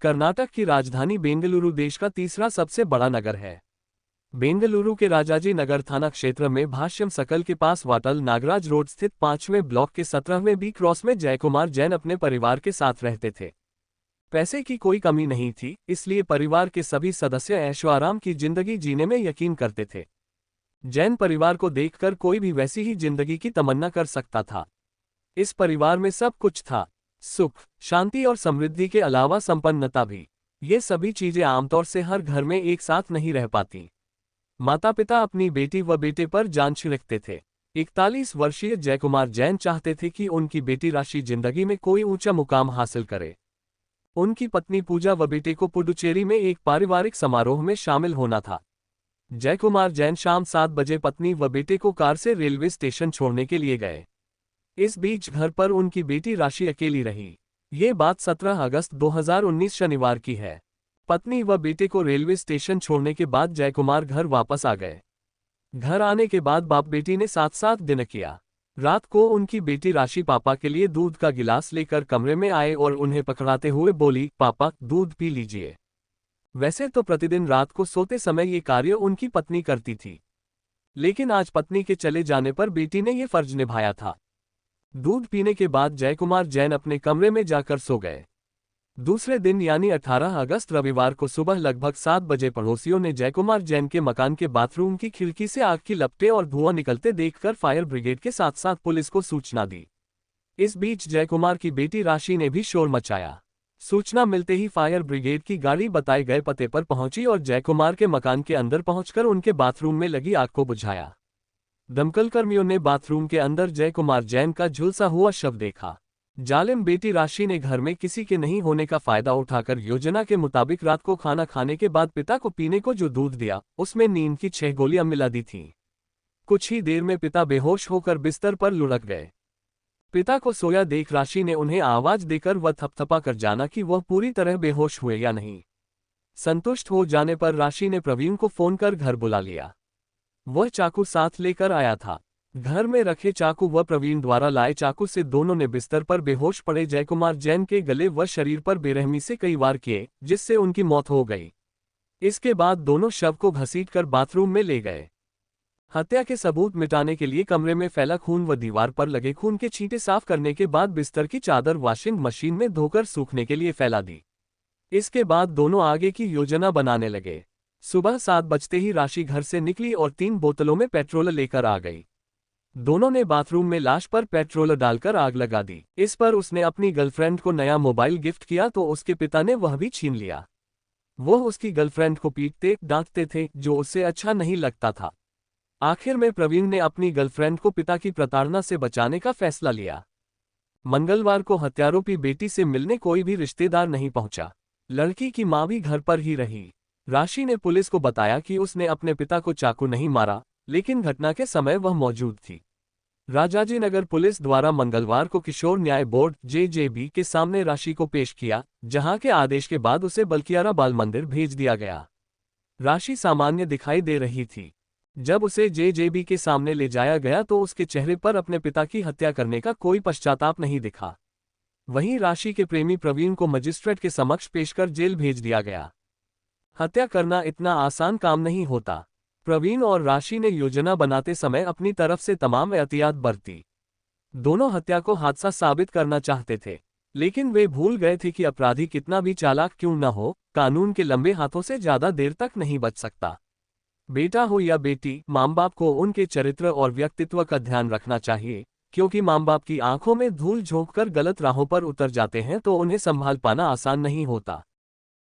कर्नाटक की राजधानी बेंगलुरु देश का तीसरा सबसे बड़ा नगर है। बेंगलुरु के राजाजी नगर थाना क्षेत्र में भाष्यम सकल के पास वाटल नागराज रोड स्थित 5वें ब्लॉक के 17वें बी क्रॉस में जयकुमार जैन अपने परिवार के साथ रहते थे। पैसे की कोई कमी नहीं थी, इसलिए परिवार के सभी सदस्य ऐशो आराम की जिंदगी जीने में यकीन करते थे। जैन परिवार को देखकर कोई भी वैसी ही जिंदगी की तमन्ना कर सकता था। इस परिवार में सब कुछ था, सुख, शांति और समृद्धि के अलावा संपन्नता भी। ये सभी चीजें आमतौर से हर घर में एक साथ नहीं रह पाती। माता पिता अपनी बेटी व बेटे पर जान छिड़कते थे। 41 वर्षीय जयकुमार जैन चाहते थे कि उनकी बेटी राशि जिंदगी में कोई ऊंचा मुकाम हासिल करे। उनकी पत्नी पूजा व बेटे को पुडुचेरी में एक पारिवारिक समारोह में शामिल होना था। जयकुमार जैन शाम 7 बजे पत्नी व बेटे को कार से रेलवे स्टेशन छोड़ने के लिए गए। इस बीच घर पर उनकी बेटी राशि अकेली रही। ये बात 17 अगस्त 2019 शनिवार की है। पत्नी व बेटे को रेलवे स्टेशन छोड़ने के बाद जयकुमार घर वापस आ गए। घर आने के बाद बाप बेटी ने साथ साथ डिनर किया। रात को उनकी बेटी राशि पापा के लिए दूध का गिलास लेकर कमरे में आए और उन्हें पकड़ाते हुए बोली, पापा दूध पी लीजिए। वैसे तो प्रतिदिन रात को सोते समय ये कार्य उनकी पत्नी करती थी, लेकिन आज पत्नी के चले जाने पर बेटी ने ये फर्ज निभाया था। दूध पीने के बाद जयकुमार जैन अपने कमरे में जाकर सो गए। दूसरे दिन यानी 18 अगस्त रविवार को सुबह लगभग 7 बजे पड़ोसियों ने जयकुमार जैन के मकान के बाथरूम की खिड़की से आग की लपटें और धुआं निकलते देखकर फायर ब्रिगेड के साथ साथ पुलिस को सूचना दी। इस बीच जयकुमार की बेटी राशि ने भी शोर मचाया। सूचना मिलते ही फायर ब्रिगेड की गाड़ी बताए गए पते पर पहुंची और जयकुमार के मकान के अंदर पहुंचकर उनके बाथरूम में लगी आग को बुझाया। दमकल कर्मियों ने बाथरूम के अंदर जयकुमार जैन का झुलसा हुआ शव देखा। जालिम बेटी राशि ने घर में किसी के नहीं होने का फायदा उठाकर योजना के मुताबिक रात को खाना खाने के बाद पिता को पीने को जो दूध दिया, उसमें नींद की 6 गोलियां मिला दी थीं। कुछ ही देर में पिता बेहोश होकर बिस्तर पर लुढ़क गए। पिता को सोया देख राशि ने उन्हें आवाज देकर वह थपथपा कर जाना कि वह पूरी तरह बेहोश हुए या नहीं। संतुष्ट हो जाने पर राशि ने प्रवीण को फोन कर घर बुला लिया। वह चाकू साथ लेकर आया था। घर में रखे चाकू व प्रवीण द्वारा लाए चाकू से दोनों ने बिस्तर पर बेहोश पड़े जयकुमार जैन के गले व शरीर पर बेरहमी से कई वार किए, जिससे उनकी मौत हो गई। इसके बाद दोनों शव को घसीटकर बाथरूम में ले गए। हत्या के सबूत मिटाने के लिए कमरे में फैला खून व दीवार पर लगे खून के छींटे साफ करने के बाद बिस्तर की चादर वॉशिंग मशीन में धोकर सूखने के लिए फैला दी। इसके बाद दोनों आगे की योजना बनाने लगे। सुबह 7 बजते ही राशि घर से निकली और 3 बोतलों में पेट्रोल लेकर आ गई। दोनों ने बाथरूम में लाश पर पेट्रोल डालकर आग लगा दी। इस पर उसने अपनी गर्लफ्रेंड को नया मोबाइल गिफ्ट किया तो उसके पिता ने वह भी छीन लिया। वह उसकी गर्लफ्रेंड को पीटते डांटते थे, जो उससे अच्छा नहीं लगता था। आखिर में प्रवीण ने अपनी गर्लफ्रेंड को पिता की प्रताड़ना से बचाने का फैसला लिया। मंगलवार को हत्यारोपी बेटी से मिलने कोई भी रिश्तेदार नहीं पहुंचा। लड़की की मां भी घर पर ही रही। राशि ने पुलिस को बताया कि उसने अपने पिता को चाकू नहीं मारा, लेकिन घटना के समय वह मौजूद थी। राजाजी नगर पुलिस द्वारा मंगलवार को किशोर न्याय बोर्ड (जेजेबी) के सामने राशि को पेश किया, जहां के आदेश के बाद उसे बल्कियारा बाल मंदिर भेज दिया गया। राशि सामान्य दिखाई दे रही थी। जब उसे जेजेबी के सामने ले जाया गया तो उसके चेहरे पर अपने पिता की हत्या करने का कोई पश्चाताप नहीं दिखा। वहीं राशि के प्रेमी प्रवीण को मजिस्ट्रेट के समक्ष पेश कर जेल भेज दिया गया। हत्या करना इतना आसान काम नहीं होता। प्रवीण और राशि ने योजना बनाते समय अपनी तरफ से तमाम एहतियात बरती। दोनों हत्या को हादसा साबित करना चाहते थे, लेकिन वे भूल गए थे कि अपराधी कितना भी चालाक क्यों न हो, कानून के लंबे हाथों से ज्यादा देर तक नहीं बच सकता। बेटा हो या बेटी, माँ बाप को उनके चरित्र और व्यक्तित्व का ध्यान रखना चाहिए, क्योंकि माँ बाप की आंखों में धूल झोंककर गलत राहों पर उतर जाते हैं तो उन्हें संभाल पाना आसान नहीं होता।